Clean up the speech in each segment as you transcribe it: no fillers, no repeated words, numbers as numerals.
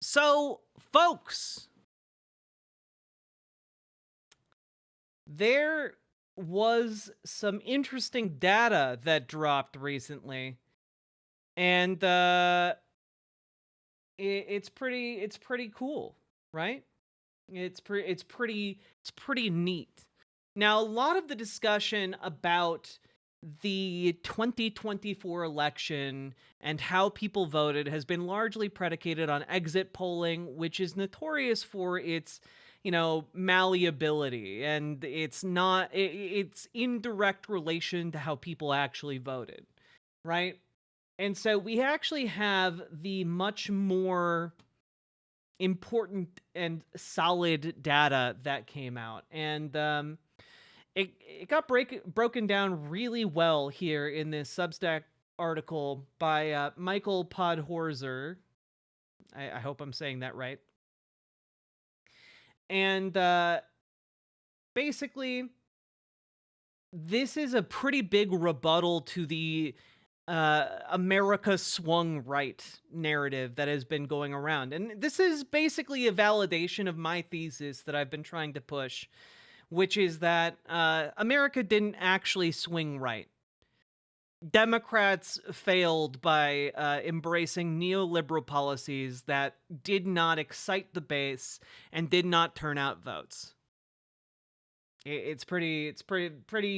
So, folks, there was some interesting data that dropped recently, and it's pretty cool, right? It's pretty neat. Now, a lot of the discussion about the 2024 election and how people voted has been largely predicated on exit polling, which is notorious for its, malleability, and it's in direct relation to how people actually voted, right? And so we actually have the much more important and solid data that came out. And it got broken down really well here in this Substack article by Michael Podhorzer. I hope I'm saying that right. And basically, this is a pretty big rebuttal to the America swung right narrative that has been going around. And this is basically a validation of my thesis that I've been trying to push, which is that America didn't actually swing right. Democrats failed by embracing neoliberal policies that did not excite the base and did not turn out votes. It's pretty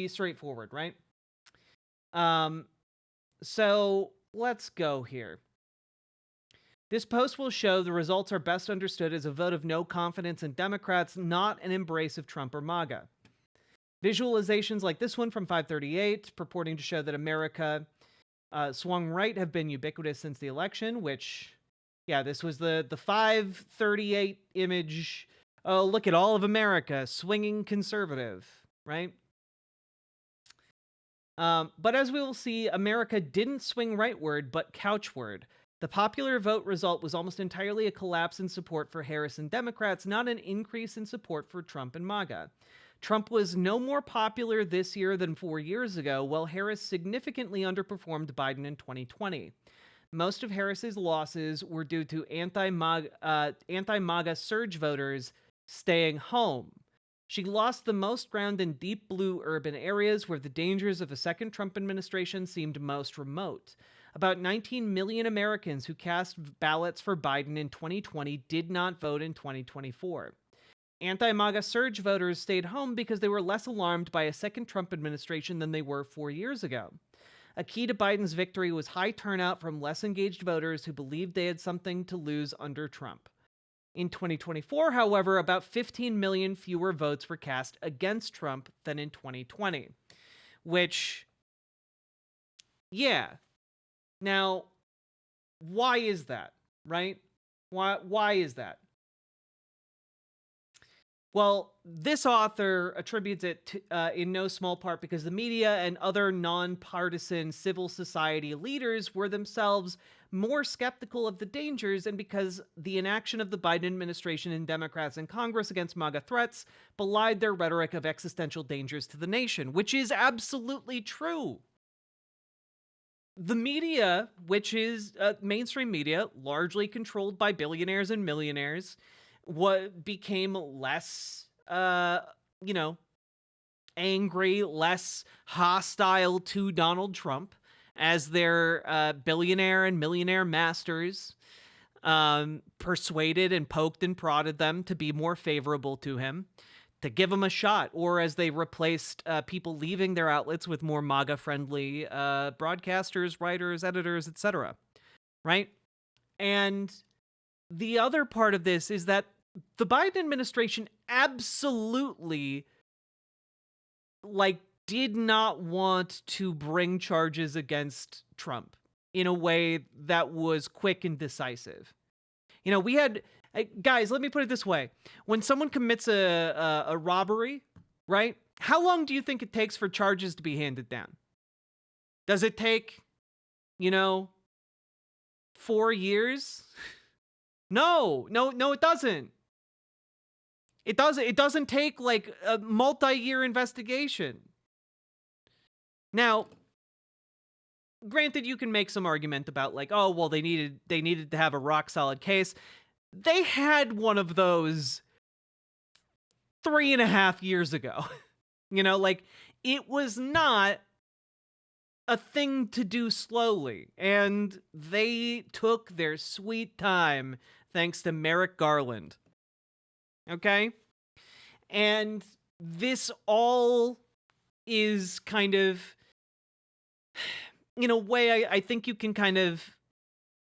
straightforward, right? So let's go here. This post will show the results are best understood as a vote of no confidence in Democrats, not an embrace of Trump or MAGA. Visualizations like this one from 538 purporting to show that America swung right have been ubiquitous since the election, which, yeah, this was the 538 image. Oh, look at all of America swinging conservative, right? But as we will see, America didn't swing rightward, but couchward. The popular vote result was almost entirely a collapse in support for Harris and Democrats, not an increase in support for Trump and MAGA. Trump was no more popular this year than 4 years ago, while Harris significantly underperformed Biden in 2020. Most of Harris's losses were due to anti-MAGA surge voters staying home. She lost the most ground in deep blue urban areas where the dangers of a second Trump administration seemed most remote. About 19 million Americans who cast ballots for Biden in 2020 did not vote in 2024. Anti-MAGA surge voters stayed home because they were less alarmed by a second Trump administration than they were 4 years ago. A key to Biden's victory was high turnout from less engaged voters who believed they had something to lose under Trump. In 2024, however, about 15 million fewer votes were cast against Trump than in 2020. Which, yeah. Now, why is that, right? Why is that? Well, this author attributes it to, in no small part because the media and other nonpartisan civil society leaders were themselves more skeptical of the dangers, and because the inaction of the Biden administration and Democrats in Congress against MAGA threats belied their rhetoric of existential dangers to the nation, which is absolutely true. The media, which is mainstream media, largely controlled by billionaires and millionaires, what became less, angry, less hostile to Donald Trump as their billionaire and millionaire masters persuaded and poked and prodded them to be more favorable to him, to give him a shot, or as they replaced people leaving their outlets with more MAGA-friendly broadcasters, writers, editors, etc. Right? And the other part of this is that the Biden administration absolutely, did not want to bring charges against Trump in a way that was quick and decisive. We had, guys, let me put it this way. When someone commits a robbery, right? How long do you think it takes for charges to be handed down? Does it take, 4 years? No, it doesn't. It doesn't take a multi-year investigation. Now, granted, you can make some argument about they needed to have a rock solid case. They had one of those 3.5 years ago. Like, it was not a thing to do slowly, and they took their sweet time thanks to Merrick Garland. Okay? And this all is kind of, in a way, I think you can kind of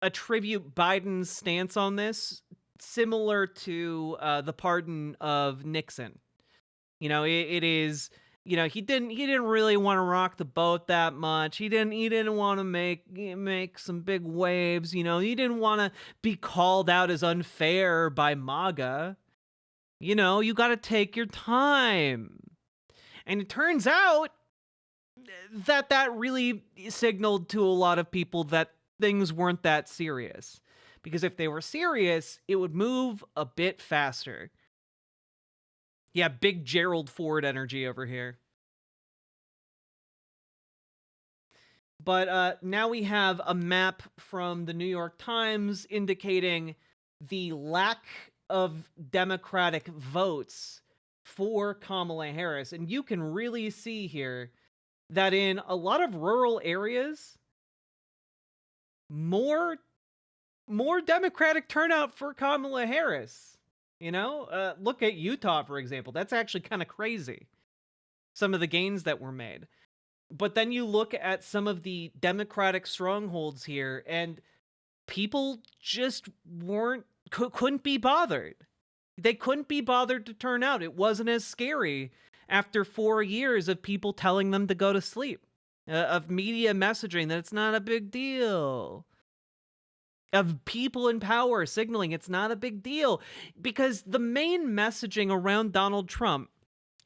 attribute Biden's stance on this similar to the pardon of Nixon. It is, he didn't really want to rock the boat that much. He didn't want to make some big waves. He didn't want to be called out as unfair by MAGA. You got to take your time. And it turns out that really signaled to a lot of people that things weren't that serious. Because if they were serious, it would move a bit faster. Yeah, big Gerald Ford energy over here. But now we have a map from the New York Times indicating the lack of Democratic votes for Kamala Harris. And you can really see here that in a lot of rural areas, more Democratic turnout for Kamala Harris. Look at Utah, for example. That's actually kind of crazy, some of the gains that were made. But then you look at some of the Democratic strongholds here, and people just couldn't be bothered. They couldn't be bothered to turn out. It wasn't as scary after 4 years of people telling them to go to sleep, of media messaging that it's not a big deal, of people in power signaling it's not a big deal, because the main messaging around Donald Trump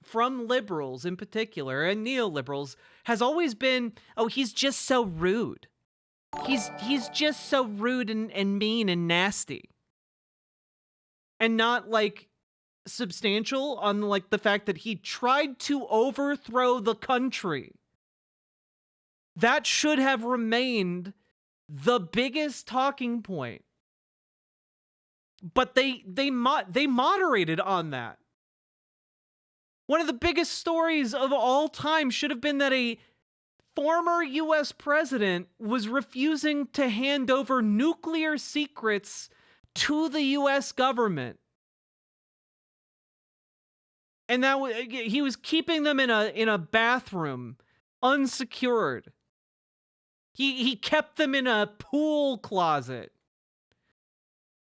from liberals in particular and neoliberals has always been, oh, he's just so rude. He's just so rude and mean and nasty. And not like substantial on like the fact that he tried to overthrow the country. That should have remained the biggest talking point. But they moderated on that. One of the biggest stories of all time should have been that a former US president was refusing to hand over nuclear secrets to the US government. And that he was keeping them in a bathroom, unsecured. He kept them in a pool closet.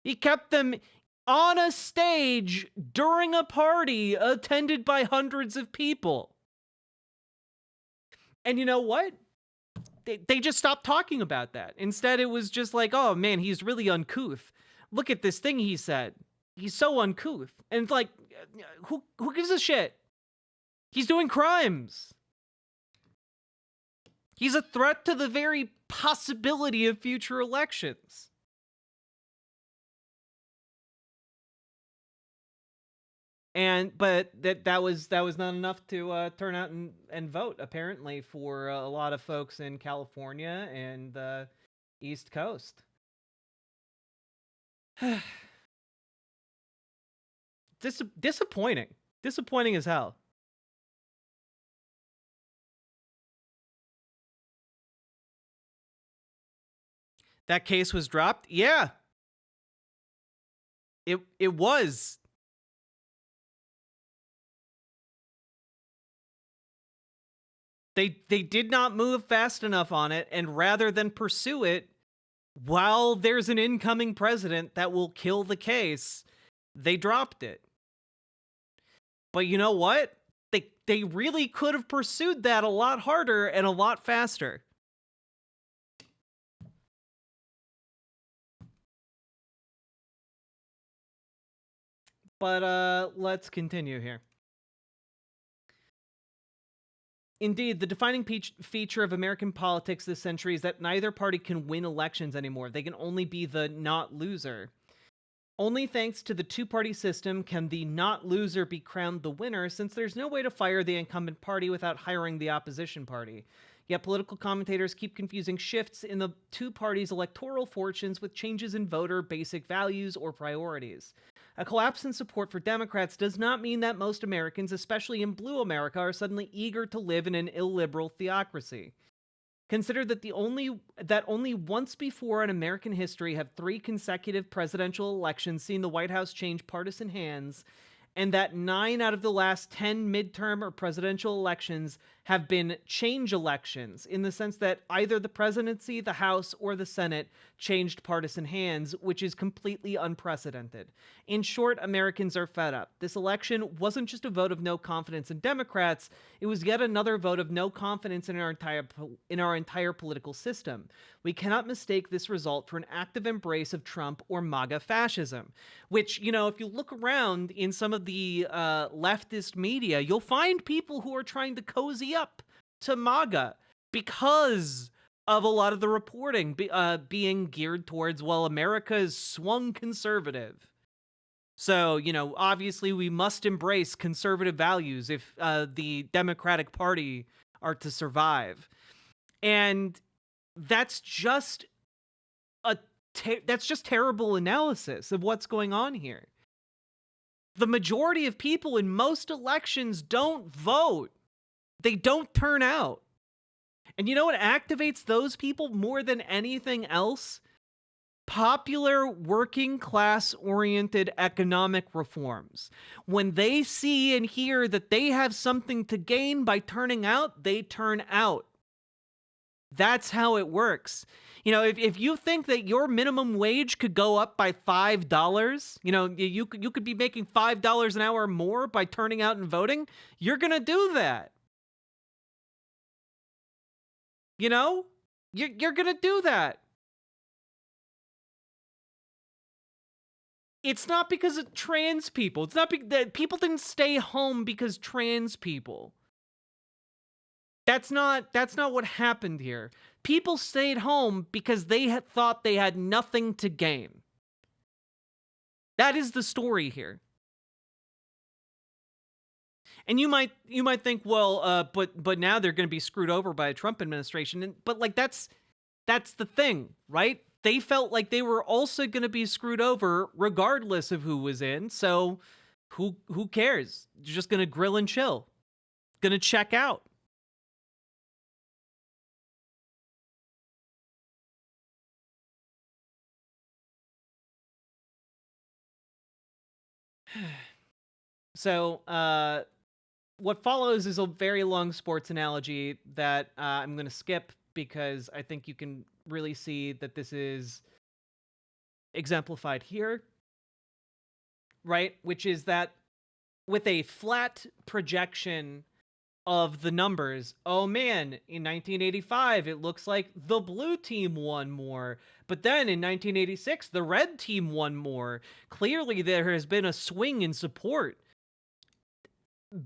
He kept them on a stage during a party attended by hundreds of people. And you know what? They just stopped talking about that. Instead, it was just like, oh man, he's really uncouth. Look at this thing he said. He's so uncouth. And it's like, who gives a shit? He's doing crimes. He's a threat to the very possibility of future elections. But that was not enough to turn out and vote, apparently, for a lot of folks in California and the East Coast. Disappointing. Disappointing as hell. That case was dropped? Yeah. It was. They did not move fast enough on it, and rather than pursue it while there's an incoming president that will kill the case, they dropped it. But you know what? They really could have pursued that a lot harder and a lot faster. But let's continue here. Indeed, the defining feature of American politics this century is that neither party can win elections anymore. They can only be the not loser. Only thanks to the two-party system can the not loser be crowned the winner, since there's no way to fire the incumbent party without hiring the opposition party. Yet political commentators keep confusing shifts in the two parties' electoral fortunes with changes in voter basic values or priorities. A collapse in support for Democrats does not mean that most Americans, especially in blue America, are suddenly eager to live in an illiberal theocracy. Consider that only once before in American history have 3 consecutive presidential elections seen the White House change partisan hands, and that 9 out of the last 10 midterm or presidential elections have been change elections, in the sense that either the presidency, the House, or the Senate changed partisan hands, which is completely unprecedented. In short, Americans are fed up. This election wasn't just a vote of no confidence in Democrats, it was yet another vote of no confidence in our entire political system. We cannot mistake this result for an active embrace of Trump or MAGA fascism, which, if you look around in some of the leftist media, you'll find people who are trying to cozy up to MAGA because of a lot of the reporting being geared towards, well, America is swung conservative. So, obviously we must embrace conservative values if the Democratic Party are to survive. And that's just terrible analysis of what's going on here. The majority of people in most elections don't vote. They don't turn out. And you know what activates those people more than anything else? Popular working class oriented economic reforms. When they see and hear that they have something to gain by turning out, they turn out. That's how it works. If you think that your minimum wage could go up by $5, you could be making $5 an hour more by turning out and voting, you're going to do that. You're going to do that. It's not because of trans people. It's not that people didn't stay home because trans people. That's not what happened here. People stayed home because they had thought they had nothing to gain. That is the story here. And you might think, well, but now they're going to be screwed over by a Trump administration. But that's the thing, right? They felt like they were also going to be screwed over regardless of who was in. So who cares? You're just going to grill and chill. Going to check out. So, what follows is a very long sports analogy that I'm going to skip because I think you can really see that this is exemplified here, right? Which is that with a flat projection of the numbers, oh man, in 1985, it looks like the blue team won more. But then in 1986, the red team won more. Clearly, there has been a swing in support.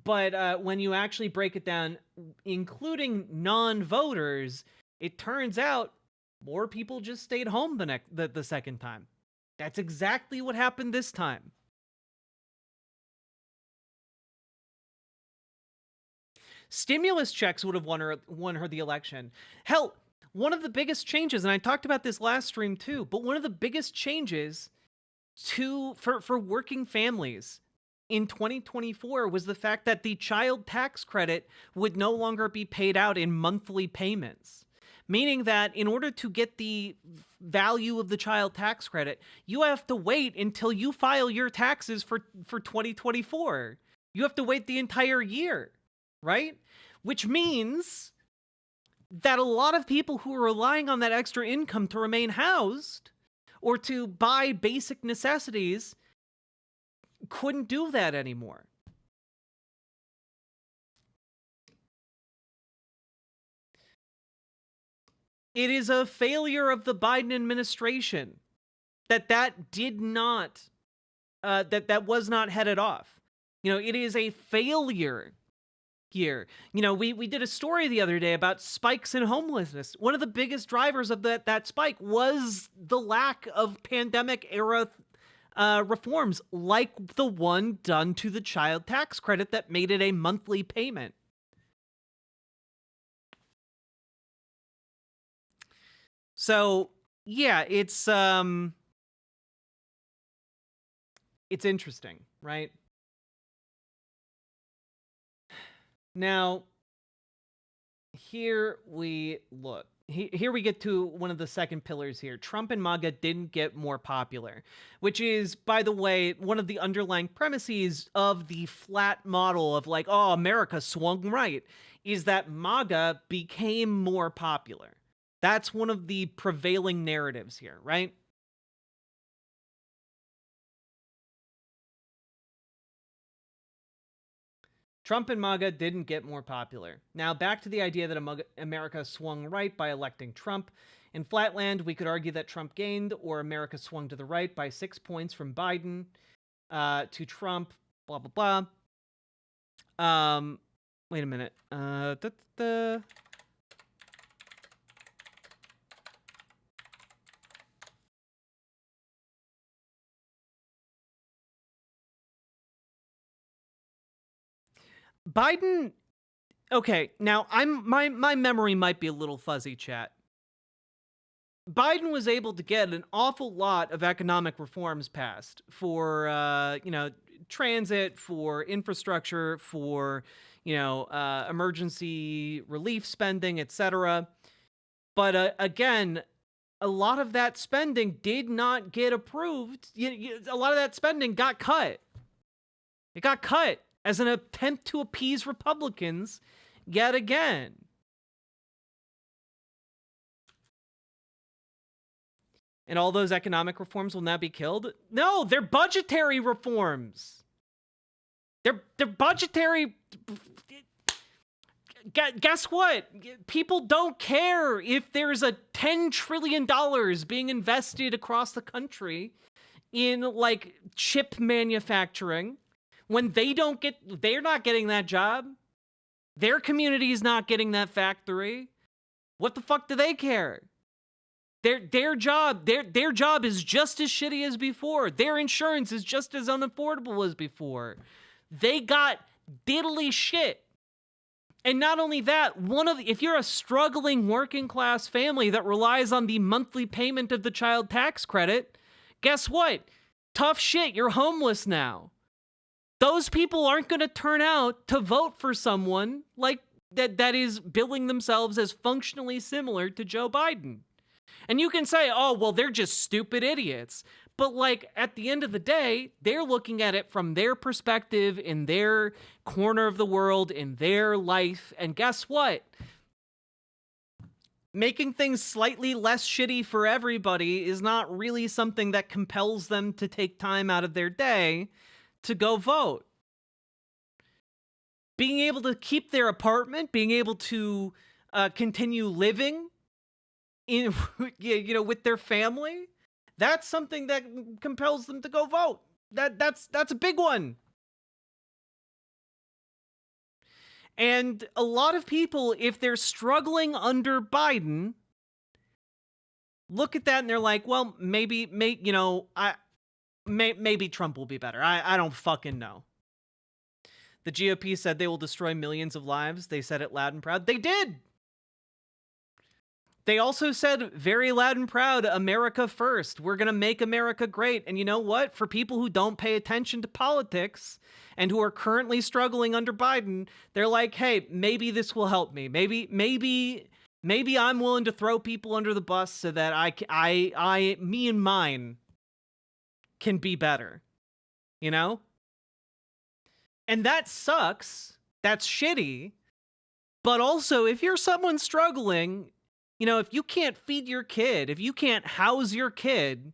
But when you actually break it down, including non-voters, it turns out more people just stayed home the second time. That's exactly what happened this time. Stimulus checks would have won her the election. Hell, one of the biggest changes, and I talked about this last stream too, but one of the biggest changes for working families in 2024 was the fact that the child tax credit would no longer be paid out in monthly payments. Meaning that in order to get the value of the child tax credit, you have to wait until you file your taxes for 2024. You have to wait the entire year, right? Which means that a lot of people who are relying on that extra income to remain housed or to buy basic necessities couldn't do that anymore. It is a failure of the Biden administration that did not, that was not headed off. It is a failure here. We did a story the other day about spikes in homelessness. One of the biggest drivers of that spike was the lack of pandemic era reforms, like the one done to the child tax credit that made it a monthly payment. So, yeah, it's interesting, right? Now, here we look. Here we get to one of the second pillars here. Trump and MAGA didn't get more popular, which is, by the way, one of the underlying premises of the flat model of like, oh, America swung right, is that MAGA became more popular. That's one of the prevailing narratives here, right? Trump and MAGA didn't get more popular. Now, back to the idea that America swung right by electing Trump. In Flatland, we could argue that Trump gained, or America swung to the right by 6 points from Biden to Trump, blah, blah, blah. Wait a minute. Biden. Okay, now my memory might be a little fuzzy, chat. Biden was able to get an awful lot of economic reforms passed for transit, for infrastructure, for emergency relief spending, etc. But again, a lot of that spending did not get approved. A lot of that spending got cut. It got cut as an attempt to appease Republicans yet again. And all those economic reforms will now be killed? No, they're budgetary reforms. They're budgetary. Guess what? People don't care if there's a $10 trillion being invested across the country in like chip manufacturing when they're not getting that job. Their community is not getting that factory. What the fuck do they care? Their job is just as shitty as before. Their insurance is just as unaffordable as before. They got diddly shit. And not only that, if you're a struggling working class family that relies on the monthly payment of the child tax credit, guess what? Tough shit, you're homeless now. Those people aren't going to turn out to vote for someone like that is billing themselves as functionally similar to Joe Biden. And you can say, oh, well, they're just stupid idiots. But like at the end of the day, they're looking at it from their perspective, in their corner of the world, in their life. And guess what? Making things slightly less shitty for everybody is not really something that compels them to take time out of their day to go vote. Being able to keep their apartment, being able to continue living in, with their family, that's something that compels them to go vote. That's a big one. And a lot of people, if they're struggling under Biden, look at that and they're like, well, maybe Trump will be better. I don't fucking know. The GOP said they will destroy millions of lives. They said it loud and proud. They did. They also said very loud and proud, America first. We're going to make America great. And you know what? For people who don't pay attention to politics and who are currently struggling under Biden, they're like, hey, maybe this will help me. Maybe I'm willing to throw people under the bus so that me and mine can be better. You know? And that sucks. That's shitty. But also, if you're someone struggling, if you can't feed your kid, if you can't house your kid,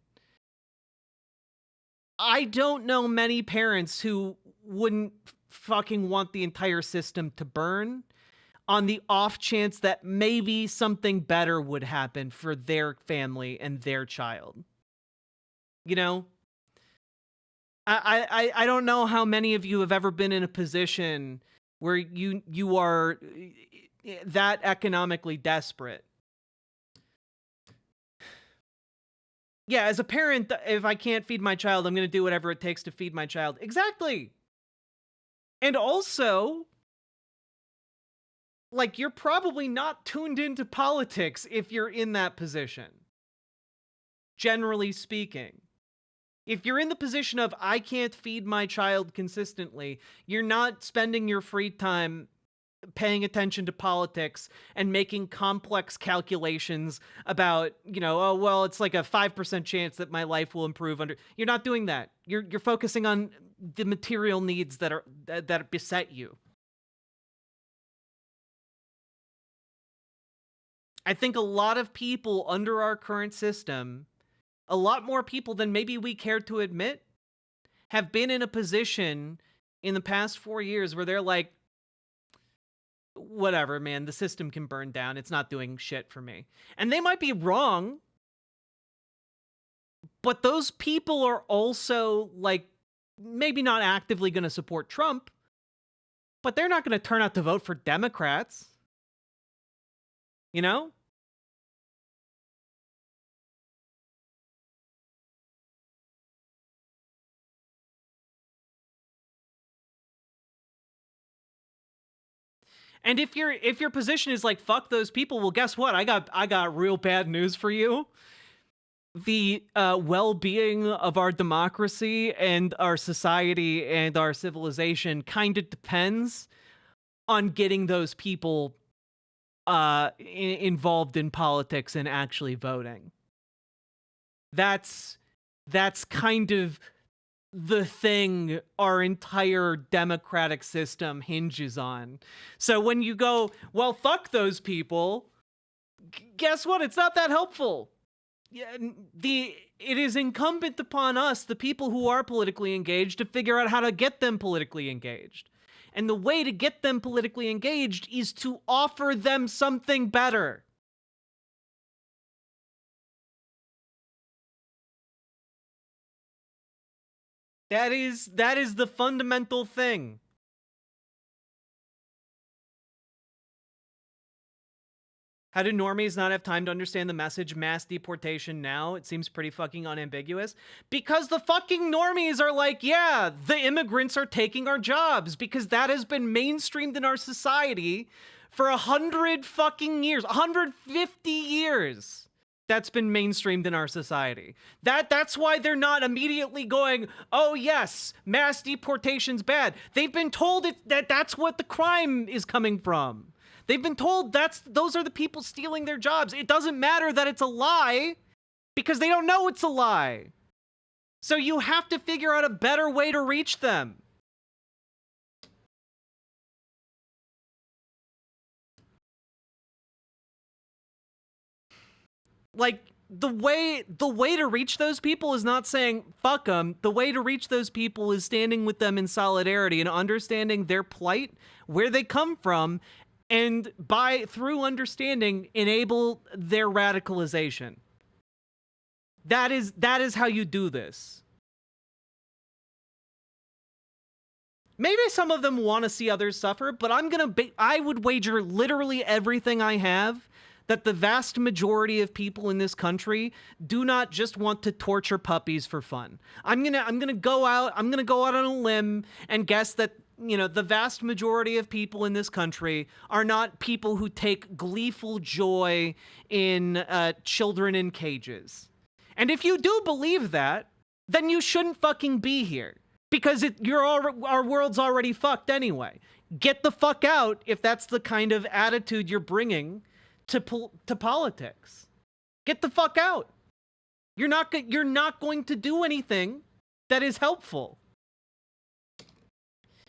I don't know many parents who wouldn't fucking want the entire system to burn on the off chance that maybe something better would happen for their family and their child. I don't know how many of you have ever been in a position where you are that economically desperate. Yeah, as a parent, if I can't feed my child, I'm going to do whatever it takes to feed my child. Exactly. And also, like, you're probably not tuned into politics if you're in that position, generally speaking. If you're in the position of, I can't feed my child consistently, you're not spending your free time paying attention to politics and making complex calculations about, oh, well, it's like a 5% chance that my life will improve under. You're not doing that. You're focusing on the material needs that beset you. I think a lot of people under our current system, a lot more people than maybe we care to admit, have been in a position in the past 4 years where they're like, whatever, man, the system can burn down. It's not doing shit for me. And they might be wrong, but those people are also, like, maybe not actively going to support Trump, but they're not going to turn out to vote for Democrats. You know? And if your position is like, fuck those people, well, guess what? I got real bad news for you. The well-being of our democracy and our society and our civilization kind of depends on getting those people involved in politics and actually voting. That's kind of the thing our entire democratic system hinges on. So when you go, well, fuck those people, guess what? It's not that helpful. Yeah, it is incumbent upon us, the people who are politically engaged, to figure out how to get them politically engaged. And the way to get them politically engaged is to offer them something better. That is the fundamental thing. How do normies not have time to understand the message mass deportation now? It seems pretty fucking unambiguous. Because the fucking normies are like, yeah, the immigrants are taking our jobs, because that has been mainstreamed in our society for 100 fucking years, 150 years. That's been mainstreamed in our society. That's why they're not immediately going, oh yes, mass deportation's bad. They've been told that's what the crime is coming from. They've been told those are the people stealing their jobs. It doesn't matter that it's a lie, because they don't know it's a lie. So you have to figure out a better way to reach them. Like, the way to reach those people is not saying fuck them. The way to reach those people is standing with them in solidarity and understanding their plight, where they come from, and through understanding, enable their radicalization. That is how you do this. Maybe some of them want to see others suffer, but I would wager literally everything I have that the vast majority of people in this country do not just want to torture puppies for fun. I'm gonna go out on a limb and guess that, the vast majority of people in this country are not people who take gleeful joy in children in cages. And if you do believe that, then you shouldn't fucking be here, because our world's already fucked anyway. Get the fuck out if that's the kind of attitude you're bringing to politics. Get the fuck out. You're not going to do anything that is helpful.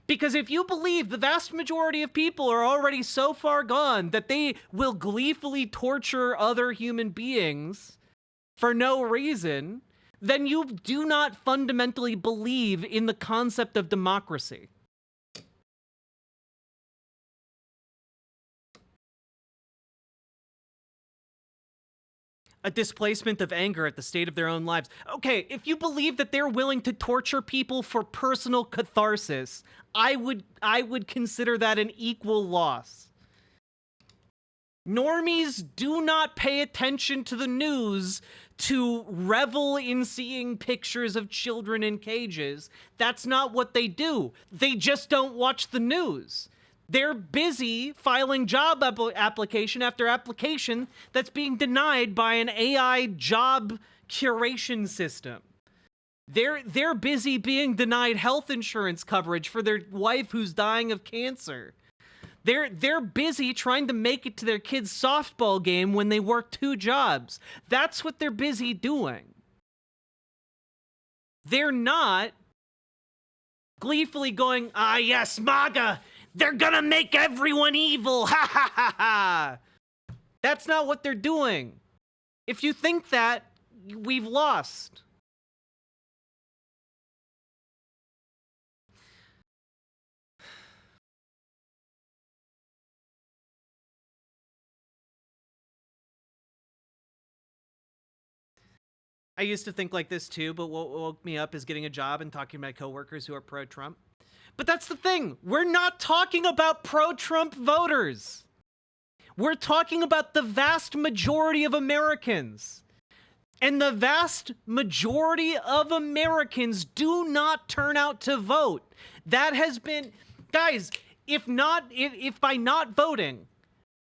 Because if you believe the vast majority of people are already so far gone that they will gleefully torture other human beings for no reason, then you do not fundamentally believe in the concept of democracy. A displacement of anger at the state of their own lives. Okay, if you believe that they're willing to torture people for personal catharsis, I would consider that an equal loss. Normies do not pay attention to the news to revel in seeing pictures of children in cages. That's not what they do. They just don't watch the news. They're busy filing job application after application that's being denied by an AI job curation system. They're busy being denied health insurance coverage for their wife who's dying of cancer. They're busy trying to make it to their kid's softball game when they work 2 jobs. That's what they're busy doing. They're not gleefully going, "Ah, yes, MAGA! They're gonna make everyone evil! Ha ha ha ha!" That's not what they're doing. If you think that, we've lost. I used to think like this too, but what woke me up is getting a job and talking to my coworkers who are pro-Trump. But that's the thing. We're not talking about pro-Trump voters. We're talking about the vast majority of Americans. And the vast majority of Americans do not turn out to vote. That has been, guys, if by not voting,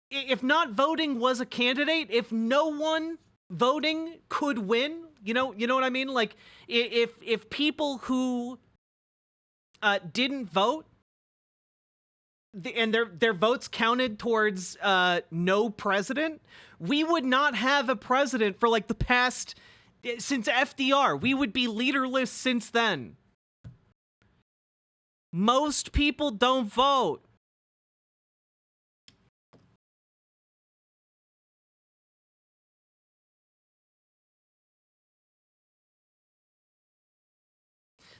if not voting was a candidate, if no one voting could win, you know what I mean? Like, if people who didn't vote and their votes counted towards no president, we would not have a president for like the past, since FDR. We would be leaderless since then. Most people don't vote.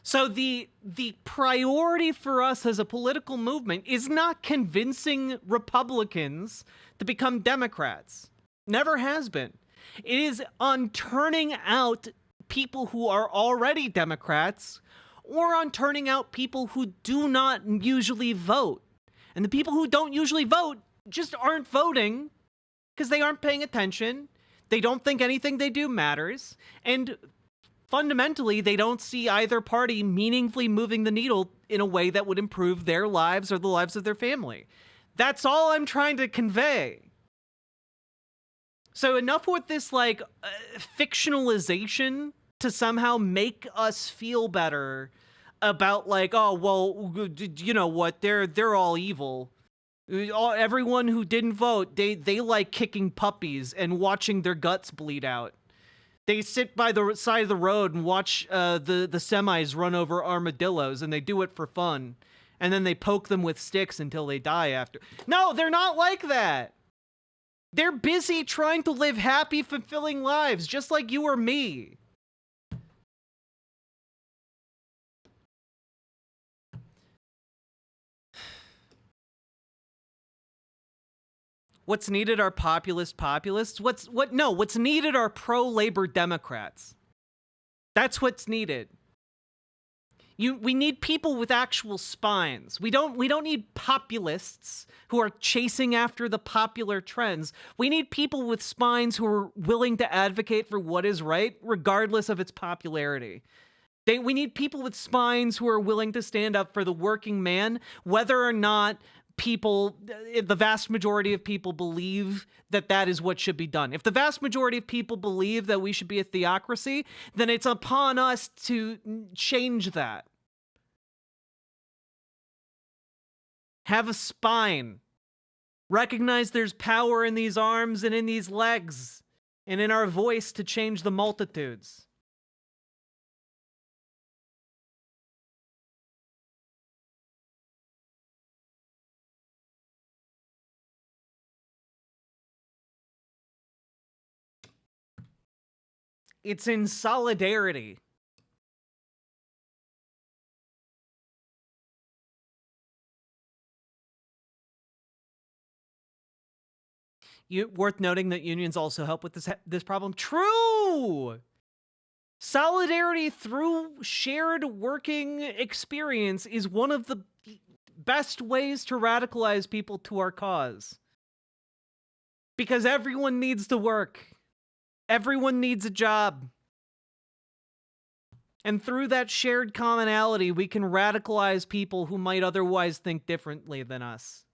So the priority for us as a political movement is not convincing Republicans to become Democrats. Never has been. It is on turning out people who are already Democrats, or on turning out people who do not usually vote. And the people who don't usually vote just aren't voting because they aren't paying attention. They don't think anything they do matters. And fundamentally, they don't see either party meaningfully moving the needle in a way that would improve their lives or the lives of their family. That's all I'm trying to convey. So enough with this, like, fictionalization to somehow make us feel better about, like, oh, well, you know what, they're all evil. Everyone who didn't vote, they like kicking puppies and watching their guts bleed out. They sit by the side of the road and watch the semis run over armadillos, and they do it for fun. And then they poke them with sticks until they die after. No, they're not like that. They're busy trying to live happy, fulfilling lives, just like you or me. What's needed are populist populists. What's needed are pro-labor Democrats. That's what's needed. We need people with actual spines. We don't need populists who are chasing after the popular trends. We need people with spines who are willing to advocate for what is right, regardless of its popularity. We need people with spines who are willing to stand up for the working man, whether or not the vast majority of people believe that that is what should be done. If the vast majority of people believe that we should be a theocracy, then it's upon us to change that. Have a spine. Recognize there's power in these arms and in these legs, and in our voice to change the multitudes. It's in solidarity. Worth noting that unions also help with this problem. True! Solidarity through shared working experience is one of the best ways to radicalize people to our cause. Because everyone needs to work. Everyone needs a job. And through that shared commonality, we can radicalize people who might otherwise think differently than us.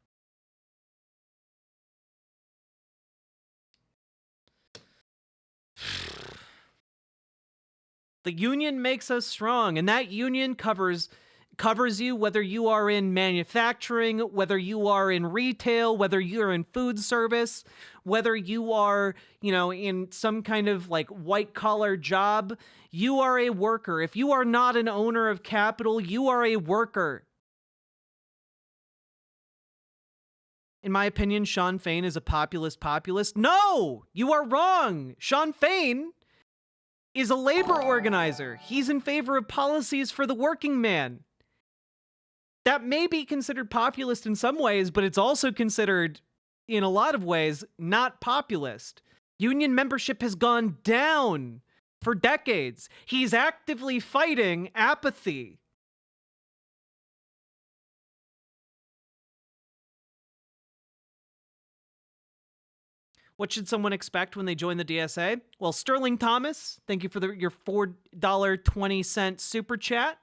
The union makes us strong, and that union covers you whether you are in manufacturing, whether you are in retail, whether you're in food service, whether you are, in some kind of like white collar job. You are a worker. If you are not an owner of capital, you are a worker. In my opinion, Sean Fain is a populist. No, you are wrong. Sean Fain is a labor organizer. He's in favor of policies for the working man. That may be considered populist in some ways, but it's also considered, in a lot of ways, not populist. Union membership has gone down for decades. He's actively fighting apathy. What should someone expect when they join the DSA? Well, Sterling Thomas, thank you for your $4.20 super chat.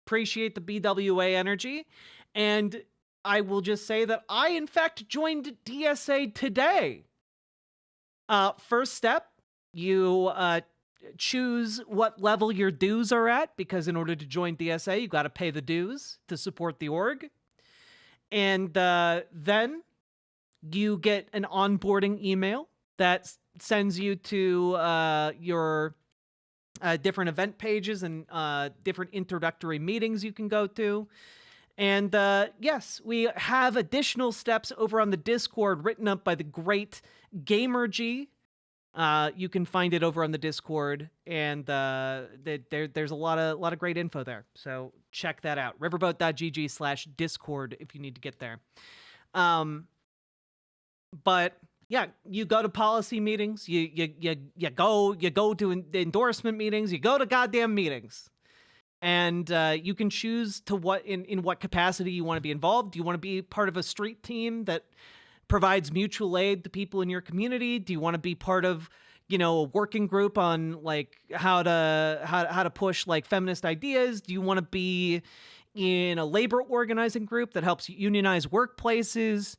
Appreciate the BWA energy. And I will just say that I, in fact, joined DSA today. First step, you choose what level your dues are at, because in order to join DSA, you've got to pay the dues to support the org. And then you get an onboarding email that sends you to your different event pages and different introductory meetings you can go to. And yes, we have additional steps over on the Discord written up by the great GamerG. You can find it over on the Discord, and there's a lot of great info there. So check that out. riverboat.gg/Discord if you need to get there. But yeah, you go to policy meetings, you go to endorsement meetings, you go to goddamn meetings. And you can choose to in what capacity you want to be involved. Do you want to be part of a street team that provides mutual aid to people in your community? Do you want to be part of, a working group on like how to push like feminist ideas? Do you want to be in a labor organizing group that helps unionize workplaces?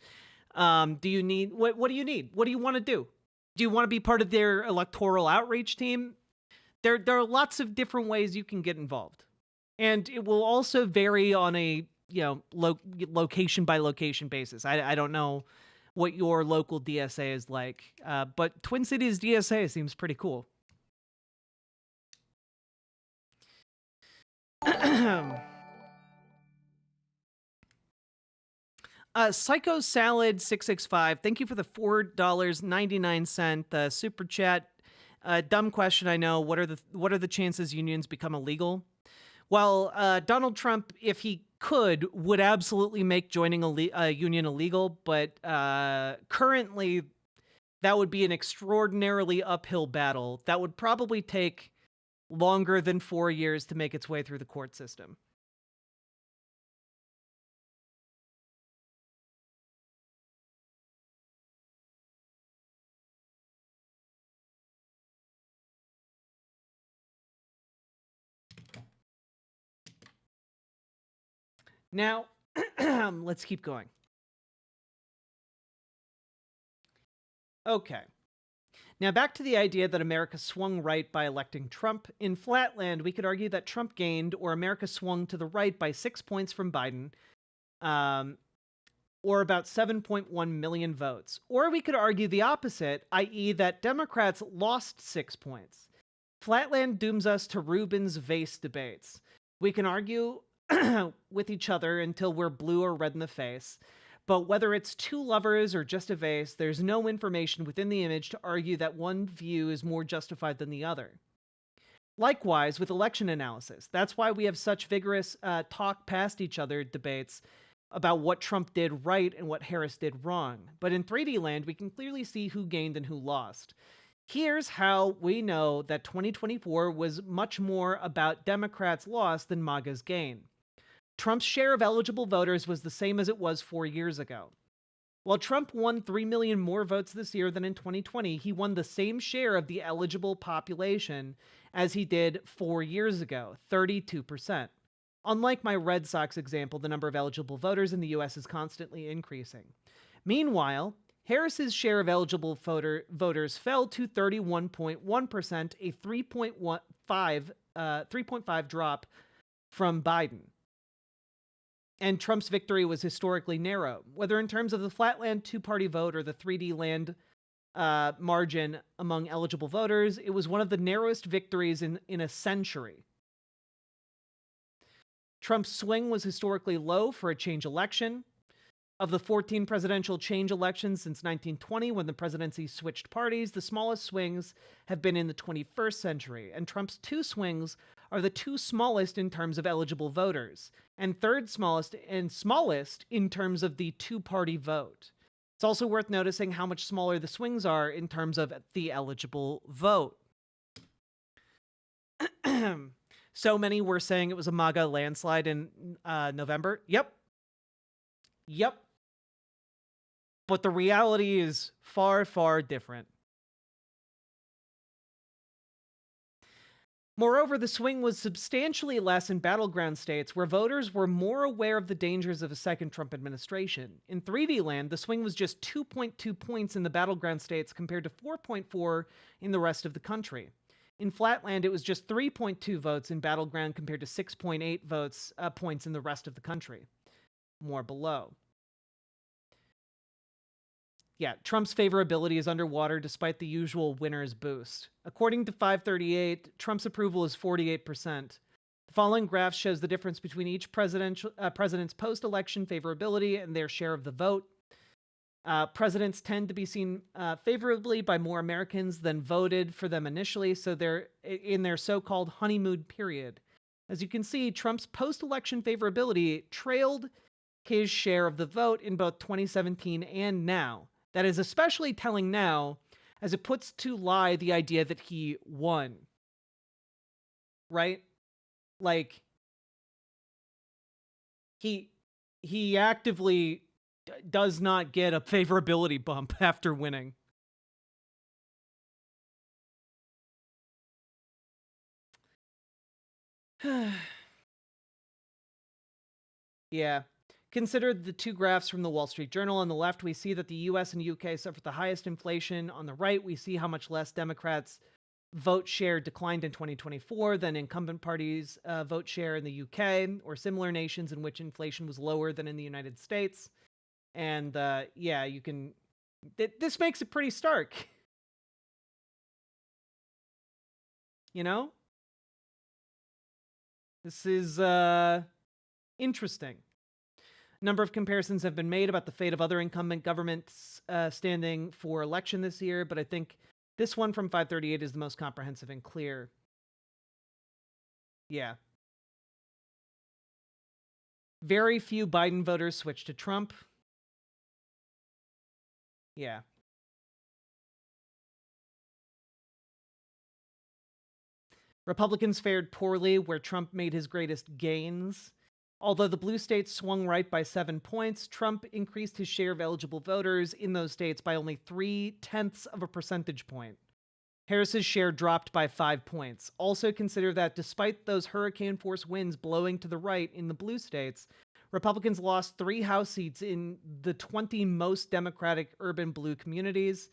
Do you need what do you need? What do you want to do? Do you want to be part of their electoral outreach team? There are lots of different ways you can get involved. And it will also vary on a, location by location basis. I don't know what your local DSA is like, but Twin Cities DSA seems pretty cool. Psycho Salad 665, thank you for the $4.99 super chat. Dumb question, I know. What are the chances unions become illegal? Well, Donald Trump, if he could, would absolutely make joining a union illegal, but currently that would be an extraordinarily uphill battle that would probably take longer than 4 years to make its way through the court system. Now, let's keep going. Okay. Now, back to the idea that America swung right by electing Trump. In Flatland, we could argue that Trump gained, or America swung to the right by 6 points from Biden, or about 7.1 million votes. Or we could argue the opposite, i.e. that Democrats lost 6 points. Flatland dooms us to Rubin's vase debates. We can argue with each other until we're blue or red in the face. But whether it's two lovers or just a vase, there's no information within the image to argue that one view is more justified than the other. Likewise, with election analysis, that's why we have such vigorous talk past each other debates about what Trump did right and what Harris did wrong. But in 3D land, we can clearly see who gained and who lost. Here's how we know that 2024 was much more about Democrats' loss than MAGA's gain. Trump's share of eligible voters was the same as it was 4 years ago. While Trump won 3 million more votes this year than in 2020, he won the same share of the eligible population as he did 4 years ago, 32%. Unlike my Red Sox example, the number of eligible voters in the US is constantly increasing. Meanwhile, Harris's share of eligible voters fell to 31.1%, a 3.5 3.5 drop from Biden. And Trump's victory was historically narrow, whether in terms of the flatland two-party vote or the 3D land margin among eligible voters. It was one of the narrowest victories in a century. Trump's swing was historically low for a change election. Of the 14 presidential change elections since 1920, when the presidency switched parties, the smallest swings have been in the 21st century, and Trump's two swings are the two smallest in terms of eligible voters, and third smallest and smallest in terms of the two-party vote. It's also worth noticing how much smaller the swings are in terms of the eligible vote. So many were saying it was a MAGA landslide in November. Yep. But the reality is far, far different. Moreover, the swing was substantially less in battleground states where voters were more aware of the dangers of a second Trump administration. In 3D land, the swing was just 2.2 points in the battleground states compared to 4.4 in the rest of the country. In flatland, it was just 3.2 votes in battleground compared to 6.8 points in the rest of the country. More below. Yeah, Trump's favorability is underwater despite the usual winner's boost. According to 538, Trump's approval is 48%. The following graph shows the difference between each president's post-election favorability and their share of the vote. Presidents tend to be seen favorably by more Americans than voted for them initially, so they're in their so-called honeymoon period. As you can see, Trump's post-election favorability trailed his share of the vote in both 2017 and now. That is especially telling now, as it puts to lie the idea that he won. Right? Like, he actively does not get a favorability bump after winning. Yeah. Consider the two graphs from the Wall Street Journal. On the left, we see that the US and UK suffered the highest inflation. On the right, we see how much less Democrats' vote share declined in 2024 than incumbent parties' vote share in the UK or similar nations in which inflation was lower than in the United States. And yeah, you can... This makes it pretty stark. You know? This is interesting. A number of comparisons have been made about the fate of other incumbent governments standing for election this year, but I think this one from 538 is the most comprehensive and clear. Yeah. Very few Biden voters switched to Trump. Yeah. Republicans fared poorly where Trump made his greatest gains. Although the blue states swung right by 7 points, Trump increased his share of eligible voters in those states by only 0.3 of a percentage point. Harris's share dropped by 5 points. Also consider that despite those hurricane-force winds blowing to the right in the blue states, Republicans lost 3 House seats in the 20 most Democratic urban blue counties.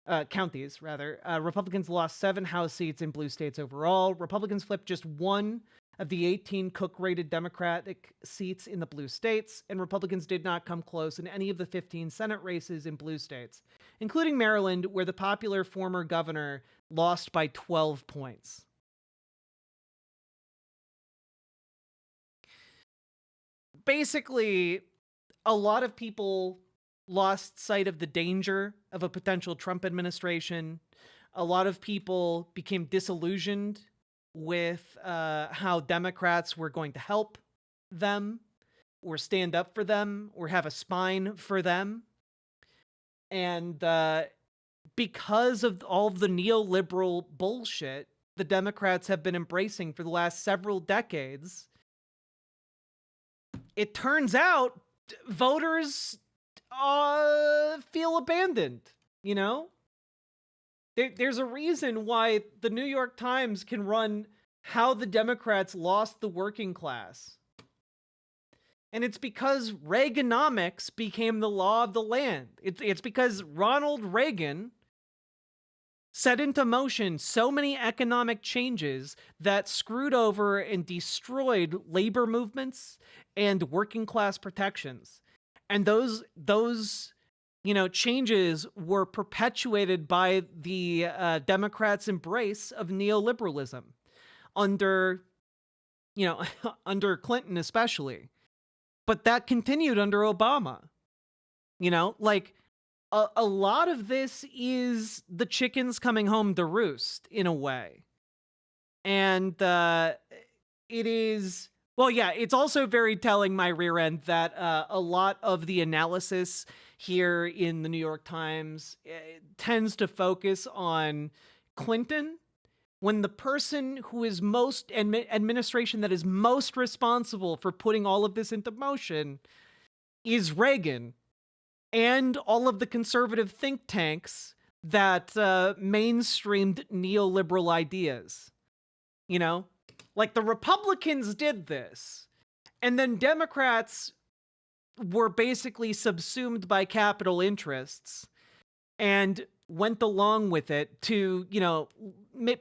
Republicans lost 7 House seats in blue states overall. Republicans flipped just 1 of the 18 Cook-rated Democratic seats in the blue states, and Republicans did not come close in any of the 15 Senate races in blue states, including Maryland, where the popular former governor lost by 12 points. Basically, a lot of people lost sight of the danger of a potential Trump administration. A lot of people became disillusioned with how Democrats were going to help them or stand up for them or have a spine for them. And because of all of the neoliberal bullshit the Democrats have been embracing for the last several decades, it turns out voters feel abandoned, you know? There's a reason why the New York Times can run how the Democrats lost the working class. And it's because Reaganomics became the law of the land. It's because Ronald Reagan set into motion so many economic changes that screwed over and destroyed labor movements and working class protections. And those changes were perpetuated by the Democrats' embrace of neoliberalism under, under Clinton especially. But that continued under Obama. Like a lot of this is the chickens coming home to roost in a way. And it is, well, yeah, it's also very telling, my rear end, that a lot of the analysis here in the New York Times tends to focus on Clinton, when the person who is most, administration that is most responsible for putting all of this into motion is Reagan and all of the conservative think tanks that mainstreamed neoliberal ideas. Like the Republicans did this, and then Democrats were basically subsumed by capital interests and went along with it to,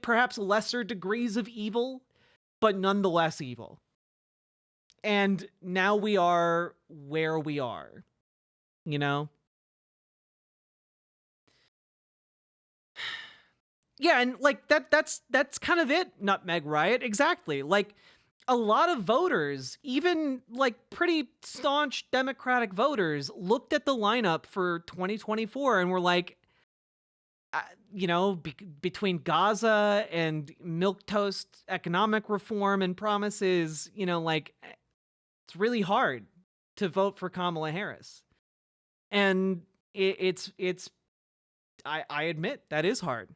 perhaps lesser degrees of evil, but nonetheless evil. And now we are where we are, Yeah, and like that's kind of it, Nutmeg Riot. Exactly. Like a lot of voters, even like pretty staunch Democratic voters, looked at the lineup for 2024 and were like, between Gaza and milquetoast economic reform and promises, like it's really hard to vote for Kamala Harris. And it's I admit that is hard.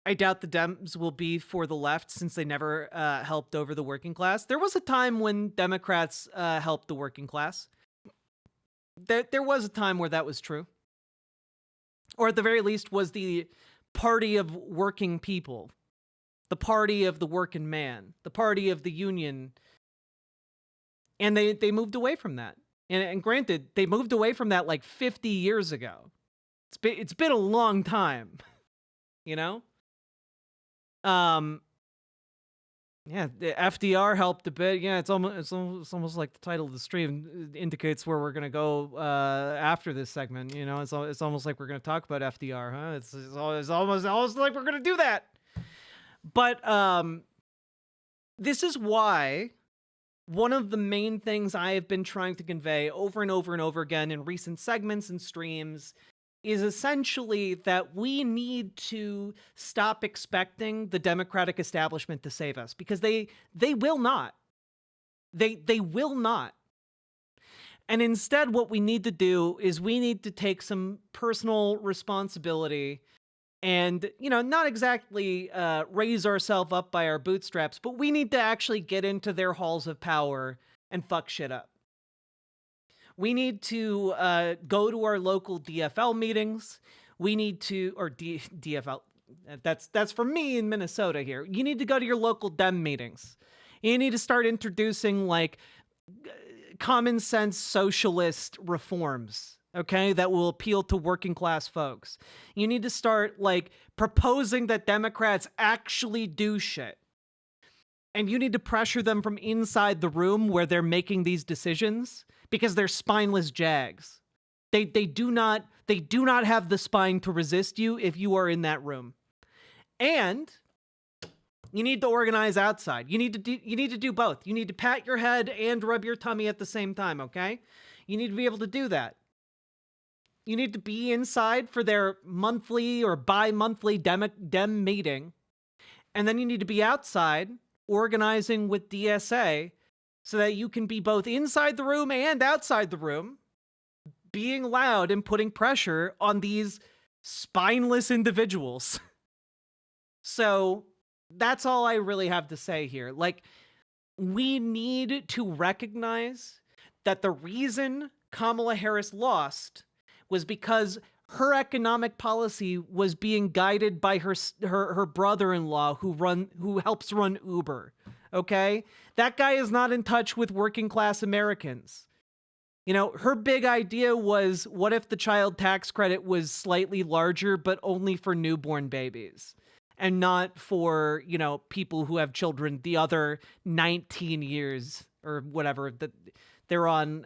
I doubt the Dems will be for the left, since they never helped over the working class. There was a time when Democrats helped the working class. There was a time where that was true. Or at the very least was the party of working people. The party of the working man. The party of the union. And they moved away from that. And granted, they moved away from that like 50 years ago. It's been a long time. Yeah, the FDR helped a bit. Yeah, it's almost like the title of the stream indicates where we're gonna go after this segment. It's almost like we're gonna talk about FDR, huh? It's almost like we're gonna do that. But this is why one of the main things I have been trying to convey over and over and over again in recent segments and streams is essentially that we need to stop expecting the Democratic establishment to save us, because they will not. They will not. And instead, what we need to do is we need to take some personal responsibility and, not exactly raise ourselves up by our bootstraps, but we need to actually get into their halls of power and fuck shit up. We need to go to our local DFL meetings. We need to, or DFL, that's for me in Minnesota here. You need to go to your local Dem meetings. You need to start introducing like common sense socialist reforms, okay, that will appeal to working class folks. You need to start like proposing that Democrats actually do shit. And you need to pressure them from inside the room where they're making these decisions, because they're spineless jags. They do not have the spine to resist you if you are in that room. And you need to organize outside. You need to do both. You need to pat your head and rub your tummy at the same time, okay? You need to be able to do that. You need to be inside for their monthly or bi-monthly Dem meeting. And then you need to be outside organizing with DSA so that you can be both inside the room and outside the room, being loud and putting pressure on these spineless individuals. So that's all I really have to say here. Like, we need to recognize that the reason Kamala Harris lost was because her economic policy was being guided by her brother-in-law who helps run Uber. Okay? That guy is not in touch with working class Americans. You know, her big idea was, what if the child tax credit was slightly larger, but only for newborn babies and not for, you know, people who have children the other 19 years or whatever that they're on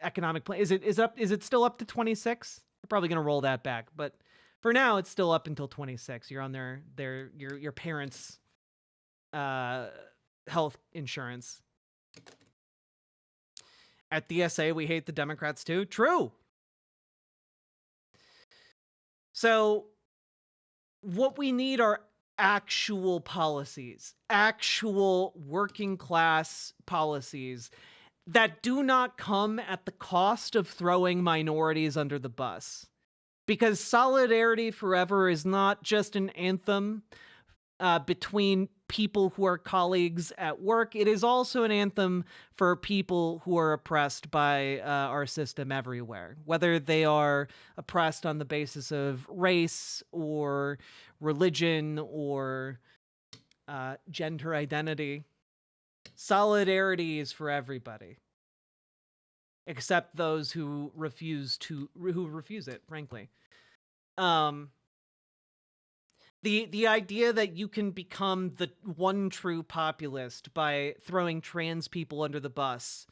economic plan. Is it still up to 26? They're probably going to roll that back, but for now it's still up until 26. You're on your parents' health insurance. At DSA, we hate the Democrats too. True. So what we need are actual policies, actual working class policies that do not come at the cost of throwing minorities under the bus. Because Solidarity Forever is not just an anthem between people who are colleagues at work. It is also an anthem for people who are oppressed by our system everywhere, whether they are oppressed on the basis of race or religion or gender identity. Solidarity is for everybody, except those who refuse it, frankly. The idea that you can become the one true populist by throwing trans people under the bus,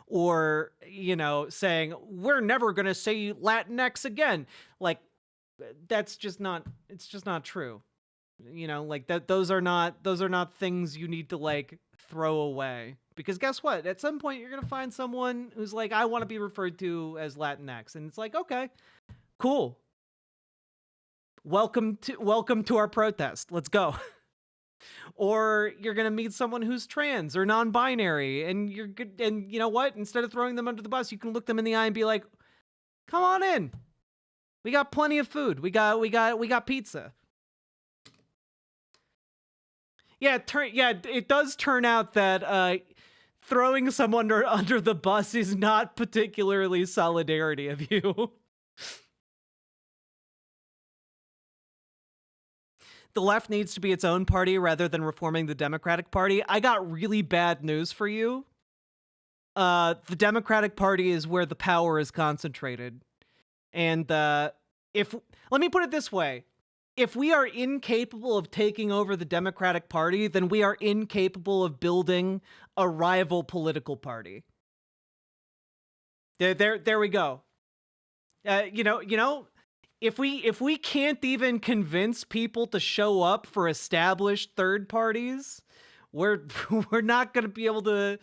or, you know, saying, we're never going to say Latinx again. Like, it's just not true. You know, like those are not things you need to like throw away, because guess what? At some point you're going to find someone who's like, I want to be referred to as Latinx. And it's like, okay, cool. Welcome to our protest. Let's go. Or you're going to meet someone who's trans or non-binary, and you're good. And you know what? Instead of throwing them under the bus, you can look them in the eye and be like, come on in. We got plenty of food. We got pizza. Yeah, it does turn out that throwing someone under the bus is not particularly solidarity of you. The left needs to be its own party rather than reforming the Democratic Party. I got really bad news for you. The Democratic Party is where the power is concentrated. And let me put it this way. If we are incapable of taking over the Democratic Party, then we are incapable of building a rival political party. There we go. You know, if we can't even convince people to show up for established third parties, we're not going to be able to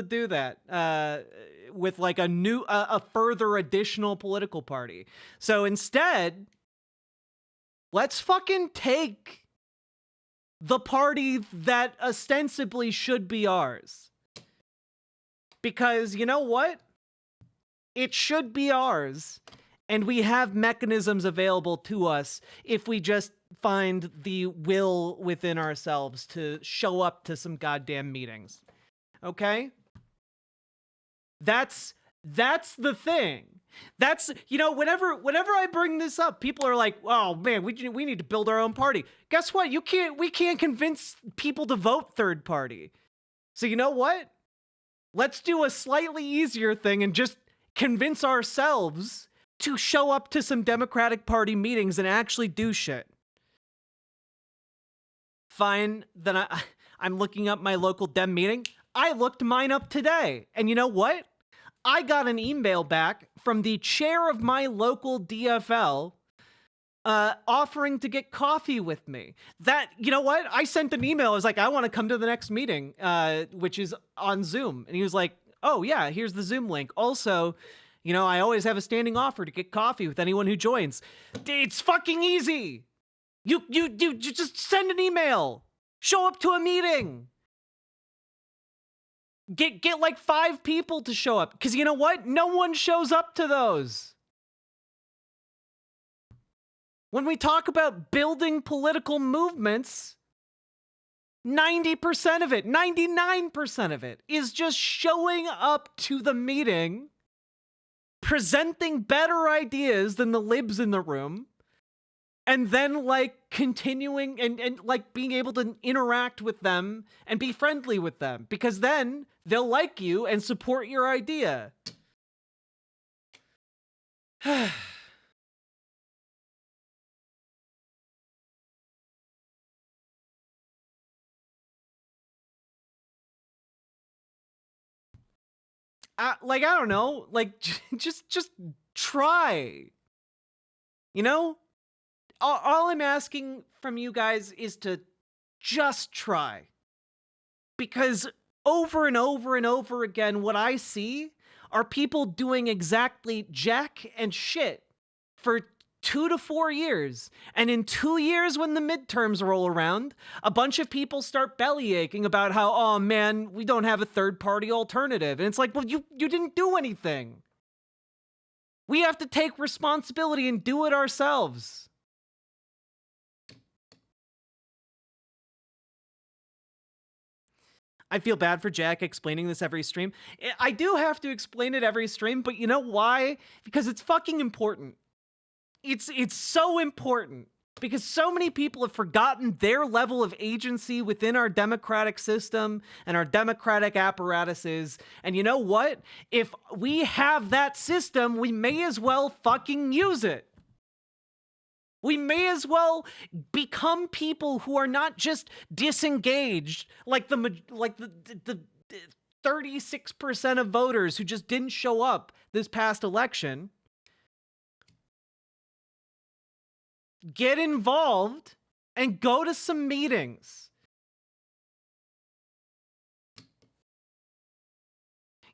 do that with like a further additional political party. So instead, let's fucking take the party that ostensibly should be ours. Because you know what? It should be ours. And we have mechanisms available to us if we just find the will within ourselves to show up to some goddamn meetings. Okay? That's the thing. That's, you know, whenever I bring this up, people are like, oh man, we need to build our own party. Guess what? We can't convince people to vote third party. So you know what? Let's do a slightly easier thing and just convince ourselves to show up to some Democratic Party meetings and actually do shit. Fine, then I'm looking up my local Dem meeting. I looked mine up today. And you know what? I got an email back from the chair of my local DFL offering to get coffee with me. That, you know what? I sent an email. I was like, I want to come to the next meeting, which is on Zoom. And he was like, oh yeah, here's the Zoom link. Also, you know, I always have a standing offer to get coffee with anyone who joins. It's fucking easy. You just send an email. Show up to a meeting. Get like 5 people to show up. Because you know what? No one shows up to those. When we talk about building political movements, 90% of it, 99% of it is just showing up to the meeting, presenting better ideas than the libs in the room, and then like continuing and like being able to interact with them and be friendly with them, because then they'll like you and support your idea. Like, I don't know, like, just try. You know? All I'm asking from you guys is to just try. Because over and over and over again, what I see are people doing exactly jack and shit for 2 to 4 years. And in 2 years, when the midterms roll around, a bunch of people start bellyaching about how, oh man, we don't have a third-party alternative. And it's like, well, you didn't do anything. We have to take responsibility and do it ourselves. I feel bad for Jack explaining this every stream. I do have to explain it every stream, but you know why? Because it's fucking important. It's so important. Because so many people have forgotten their level of agency within our democratic system and our democratic apparatuses. And you know what? If we have that system, we may as well fucking use it. We may as well become people who are not just disengaged, like the 36% of voters who just didn't show up this past election. Get involved and go to some meetings.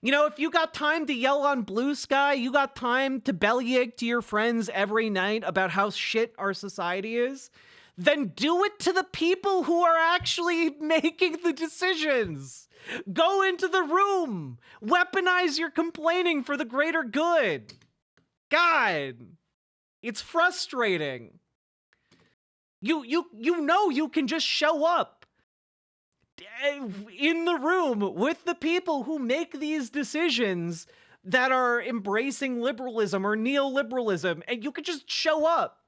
You know, if you got time to yell on Blue Sky, you got time to bellyache to your friends every night about how shit our society is, then do it to the people who are actually making the decisions. Go into the room. Weaponize your complaining for the greater good. God, it's frustrating. You know you can just show up in the room with the people who make these decisions that are embracing liberalism or neoliberalism, and you could just show up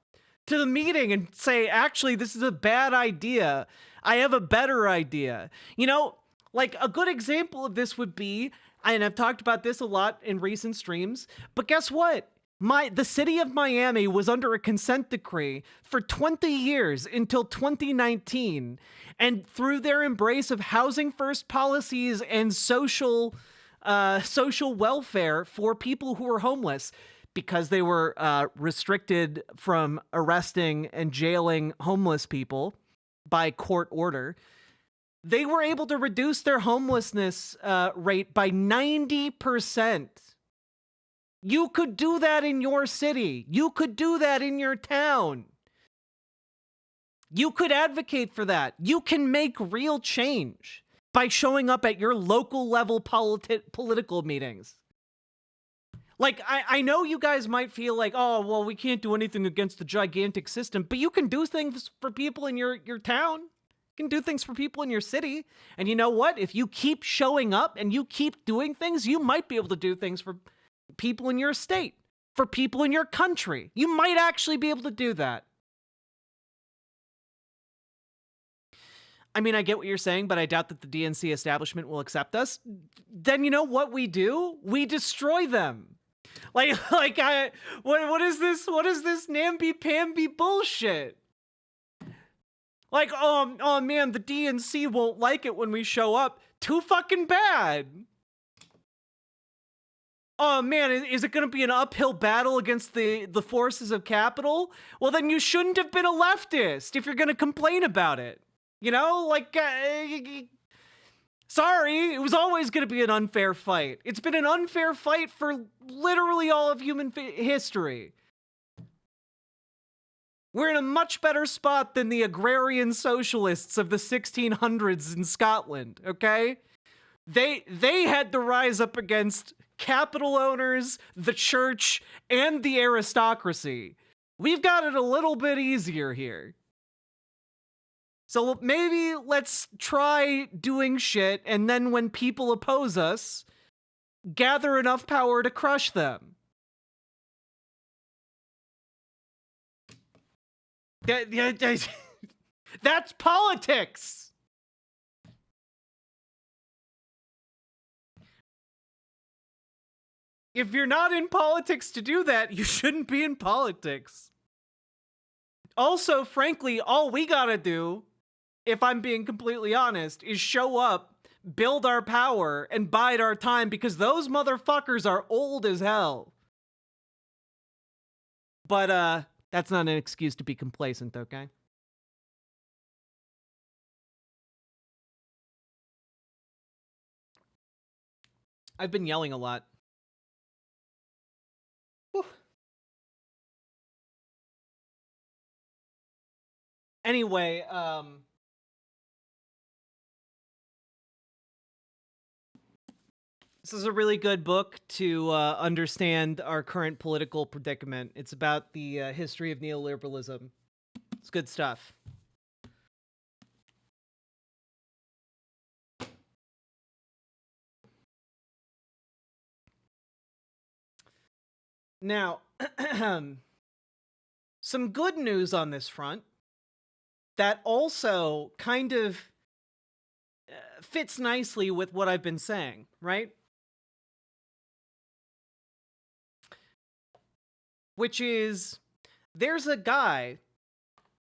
to the meeting and say, actually, this is a bad idea. I have a better idea. You know, like a good example of this would be, and I've talked about this a lot in recent streams, but guess what? The city of Miami was under a consent decree for 20 years until 2019. And through their embrace of housing first policies and social welfare for people who were homeless, because they were restricted from arresting and jailing homeless people by court order, they were able to reduce their homelessness rate by 90%. You could do that in your city. You could do that in your town. You could advocate for that. You can make real change by showing up at your local level political meetings. Like, I know you guys might feel like, oh, well, we can't do anything against the gigantic system, but you can do things for people in your town. You can do things for people in your city. And you know what? If you keep showing up and you keep doing things, you might be able to do things for people in your state, for people in your country. You might actually be able to do that. I mean, I get what you're saying, but I doubt that the DNC establishment will accept us. Then you know what we do? We destroy them. What is this? What is this namby-pamby bullshit? Like, oh man, the DNC won't like it when we show up. Too fucking bad. Oh man, is it going to be an uphill battle against the forces of capital? Well, then you shouldn't have been a leftist if you're going to complain about it. You know, like, sorry, it was always going to be an unfair fight. It's been an unfair fight for literally all of human history. We're in a much better spot than the agrarian socialists of the 1600s in Scotland, okay? They had to rise up against capital owners, the church, and the aristocracy. We've got it a little bit easier here. So maybe let's try doing shit, and then when people oppose us, gather enough power to crush them. That's politics! If you're not in politics to do that, you shouldn't be in politics. Also, frankly, all we gotta do, if I'm being completely honest, is show up, build our power, and bide our time, because those motherfuckers are old as hell. But, that's not an excuse to be complacent, okay? I've been yelling a lot. Whew. Anyway, this is a really good book to understand our current political predicament. It's about the history of neoliberalism. It's good stuff. Now, some good news on this front that also kind of fits nicely with what I've been saying, right? Which is, there's a guy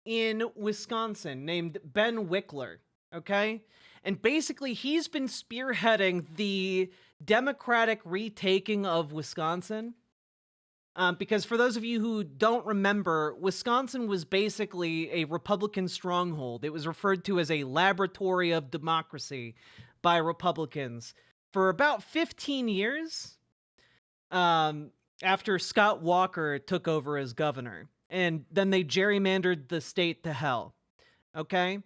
in Wisconsin named Ben Wickler, okay? And basically, he's been spearheading the Democratic retaking of Wisconsin. Because for those of you who don't remember, Wisconsin was basically a Republican stronghold. It was referred to as a laboratory of democracy by Republicans for about 15 years after Scott Walker took over as governor. And then they gerrymandered the state to hell. Okay?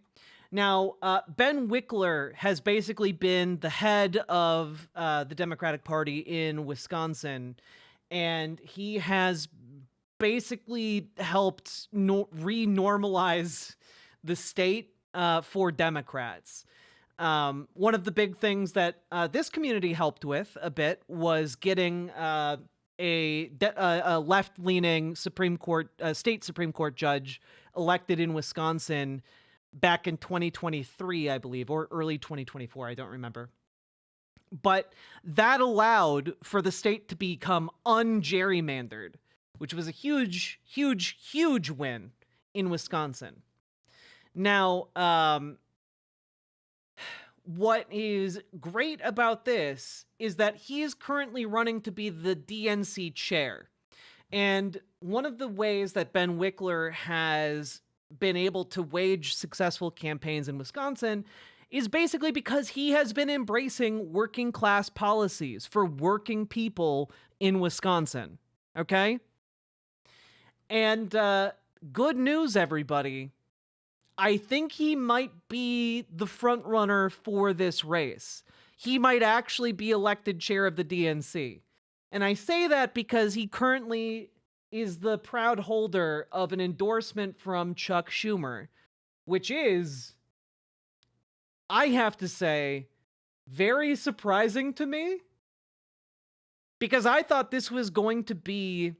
Now, Ben Wickler has basically been the head of the Democratic Party in Wisconsin, and he has basically helped re-normalize the state for Democrats. One of the big things that this community helped with a bit was getting a left-leaning state Supreme Court judge elected in Wisconsin back in 2023, I believe, or early 2024, I don't remember. But that allowed for the state to become ungerrymandered, which was a huge, huge, huge win in Wisconsin. Now, what is great about this is that he is currently running to be the DNC chair. And one of the ways that Ben Wickler has been able to wage successful campaigns in Wisconsin is basically because he has been embracing working class policies for working people in Wisconsin. Okay? And good news, everybody. I think he might be the front runner for this race. He might actually be elected chair of the DNC. And I say that because he currently is the proud holder of an endorsement from Chuck Schumer, which is, I have to say, very surprising to me, because I thought this was going to be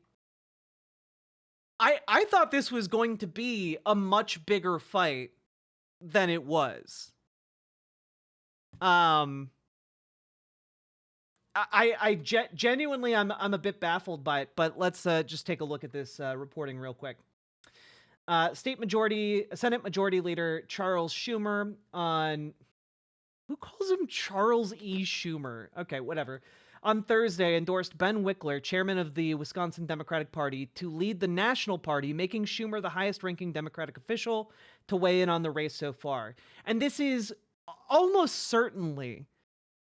I thought this was going to be a much bigger fight than it was. Genuinely, I'm a bit baffled by it, but let's just take a look at this reporting real quick. Senate Majority Leader Charles Schumer on... Who calls him Charles E. Schumer? Okay, whatever. On Thursday, endorsed Ben Wickler, chairman of the Wisconsin Democratic Party, to lead the national party, making Schumer the highest-ranking Democratic official to weigh in on the race so far. And this is almost certainly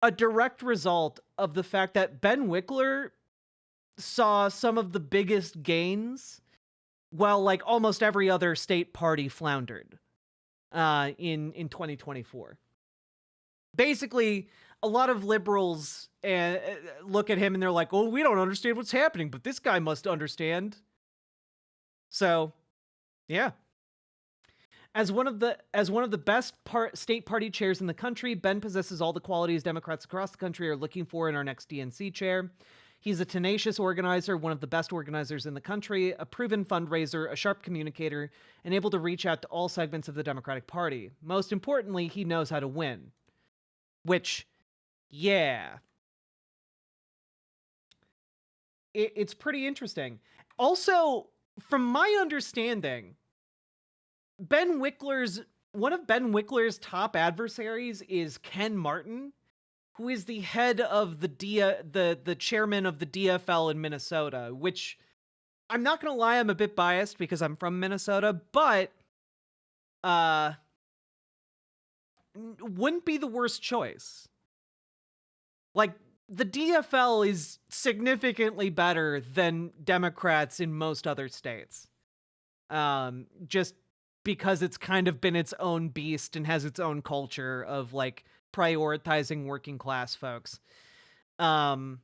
a direct result of the fact that Ben Wickler saw some of the biggest gains while, like, almost every other state party floundered in 2024. Basically, a lot of liberals look at him and they're like, "Oh, we don't understand what's happening, but this guy must understand." So, yeah. As one of the best state party chairs in the country, Ben possesses all the qualities Democrats across the country are looking for in our next DNC chair. He's a tenacious organizer, one of the best organizers in the country, a proven fundraiser, a sharp communicator, and able to reach out to all segments of the Democratic Party. Most importantly, he knows how to win. Which, yeah. It's pretty interesting. Also, from my understanding, one of Ben Wickler's top adversaries is Ken Martin, who is the head of the chairman of the DFL in Minnesota, which I'm not gonna lie, I'm a bit biased because I'm from Minnesota, but wouldn't be the worst choice. Like, the DFL is significantly better than Democrats in most other states. Just because it's kind of been its own beast and has its own culture of like prioritizing working class folks. So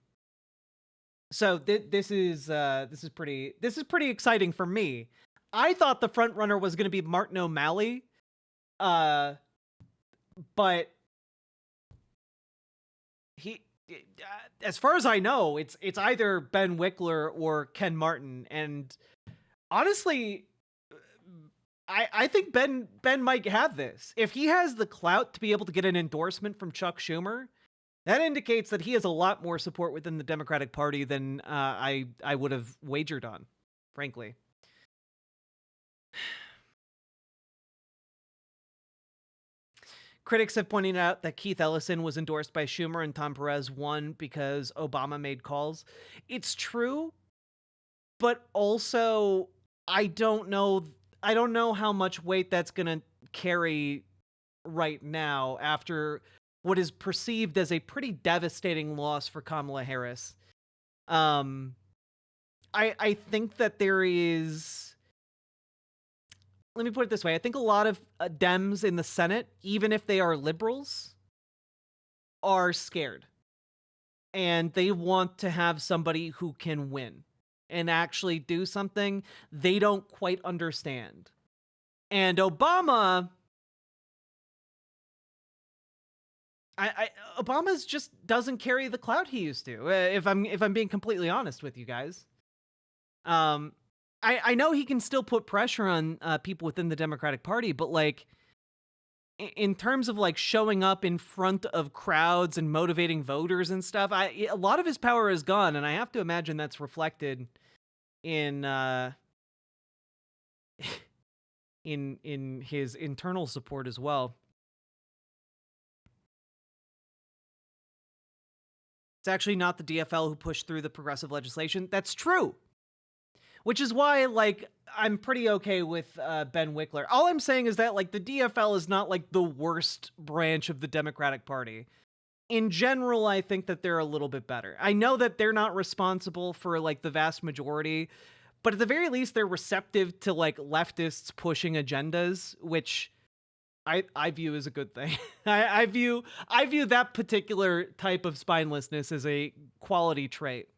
this is pretty exciting for me. I thought the front runner was going to be Martin O'Malley, but he, as far as I know, it's either Ben Wickler or Ken Martin, and honestly, I think Ben might have this. If he has the clout to be able to get an endorsement from Chuck Schumer, that indicates that he has a lot more support within the Democratic Party than I would have wagered on, frankly. Critics have pointed out that Keith Ellison was endorsed by Schumer and Tom Perez won because Obama made calls. It's true, but also I don't know how much weight that's going to carry right now after what is perceived as a pretty devastating loss for Kamala Harris. I think that there is... Let me put it this way. I think a lot of Dems in the Senate, even if they are liberals, are scared. And they want to have somebody who can win and actually do something they don't quite understand. And Obama... Obama's just doesn't carry the clout he used to, if I'm being completely honest with you guys. I know he can still put pressure on people within the Democratic Party, but like in terms of like showing up in front of crowds and motivating voters and stuff, a lot of his power is gone, and I have to imagine that's reflected in in his internal support as well. It's actually not the DFL who pushed through the progressive legislation. That's true. Which is why, like, I'm pretty okay with Ben Wickler. All I'm saying is that, like, the DFL is not, like, the worst branch of the Democratic Party. In general, I think that they're a little bit better. I know that they're not responsible for, like, the vast majority, but at the very least, they're receptive to, like, leftists pushing agendas, which I view as a good thing. I view that particular type of spinelessness as a quality trait.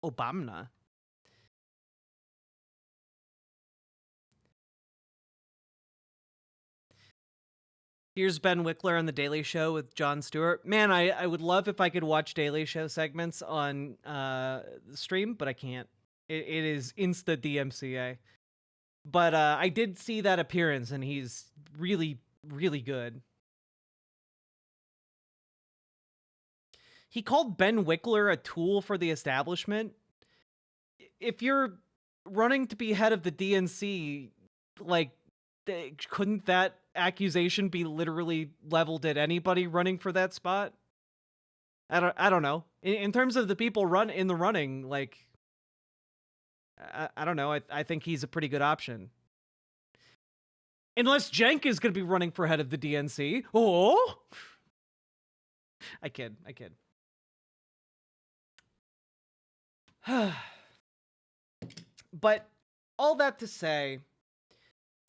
Obama. Here's Ben Wickler on The Daily Show with Jon Stewart. Man, I would love if I could watch Daily Show segments on the stream, but I can't. It is Insta DMCA. But I did see that appearance, and he's really, really good. He called Ben Wickler a tool for the establishment. If you're running to be head of the DNC, like, couldn't that accusation be literally leveled at anybody running for that spot? I don't know. In terms of the people in the running, like, I don't know. I think he's a pretty good option. Unless Cenk is going to be running for head of the DNC. Oh! I kid. But all that to say,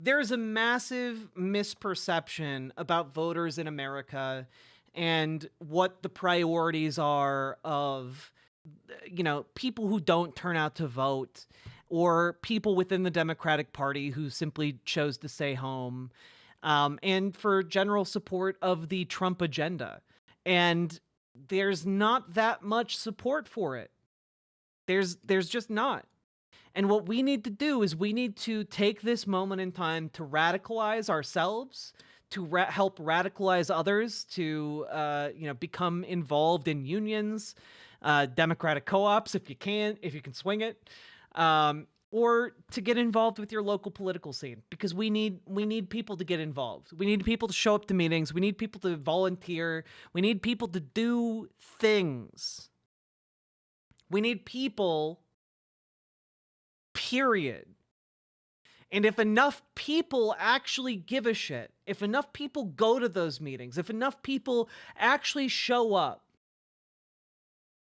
there's a massive misperception about voters in America and what the priorities are of, people who don't turn out to vote, or people within the Democratic Party who simply chose to stay home, and for general support of the Trump agenda. And there's not that much support for it. There's just not. And what we need to do is we need to take this moment in time to radicalize ourselves, to help radicalize others, to become involved in unions, democratic co-ops if you can swing it, or to get involved with your local political scene, because we need people to get involved. We need people to show up to meetings. We need people to volunteer. We need people to do things. We need people, period. And if enough people actually give a shit, if enough people go to those meetings, if enough people actually show up,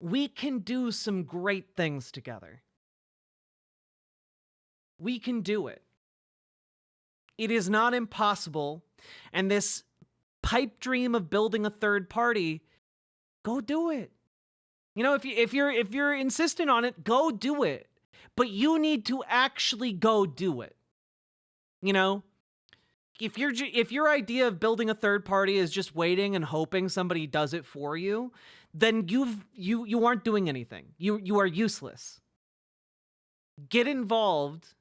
we can do some great things together. We can do it. It is not impossible. And this pipe dream of building a third party, go do it. If you're insistent on it, go do it. But you need to actually go do it. If your idea of building a third party is just waiting and hoping somebody does it for you, then you aren't doing anything. You are useless. Get involved,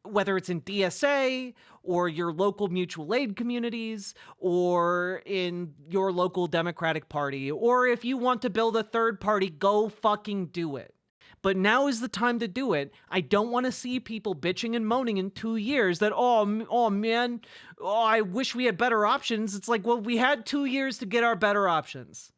whether it's in DSA or your local mutual aid communities or in your local Democratic Party, or if you want to build a third party, go fucking do it. But now is the time to do it. I don't want to see people bitching and moaning in 2 years that, oh man, I wish we had better options. It's like, well, we had 2 years to get our better options.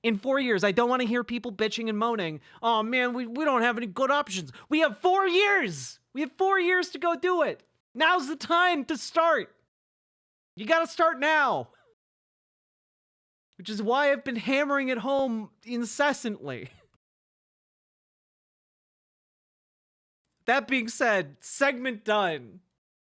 In 4 years, I don't want to hear people bitching and moaning, oh man, we don't have any good options. We have 4 years. We have 4 years to go do it. Now's the time to start. You got to start now. Which is why I've been hammering it home incessantly. That being said, segment done.